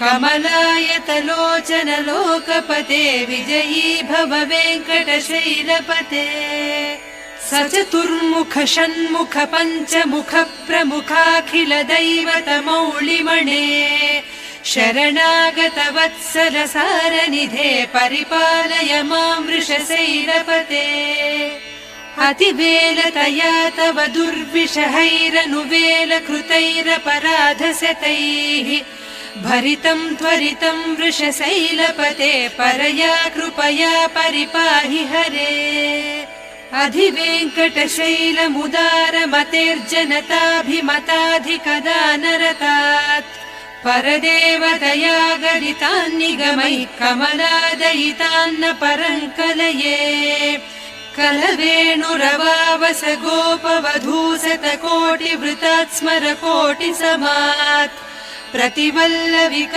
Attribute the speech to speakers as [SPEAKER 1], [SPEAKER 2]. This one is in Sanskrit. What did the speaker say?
[SPEAKER 1] कमलायतलोचन लोकपते विजयी भव वेङ्कटशैलपते सचतुर्मुख षण्मुख पञ्चमुख प्रमुखाखिल दैवत मौलिमणे शरणागत वत्सल सारनिधे परिपालय मां वृषशैलपते अतिवेलतया तव दुर्विषहैरनुवेल कृतैरपराधशतैः भरितं त्वरितं वृषशैलपते परया कृपया परिपाहि हरे अधिवेङ्कटशैलमुदारमतेर्जनताभिमताधिकदानरतात् परदेवतया गरितान्निगमैः कमलादयितान्न परङ्कलये कलवेणुरवावस गोपवधूशतकोटिवृतात् स्मर कोटिसमात् प्रतिवल्लविक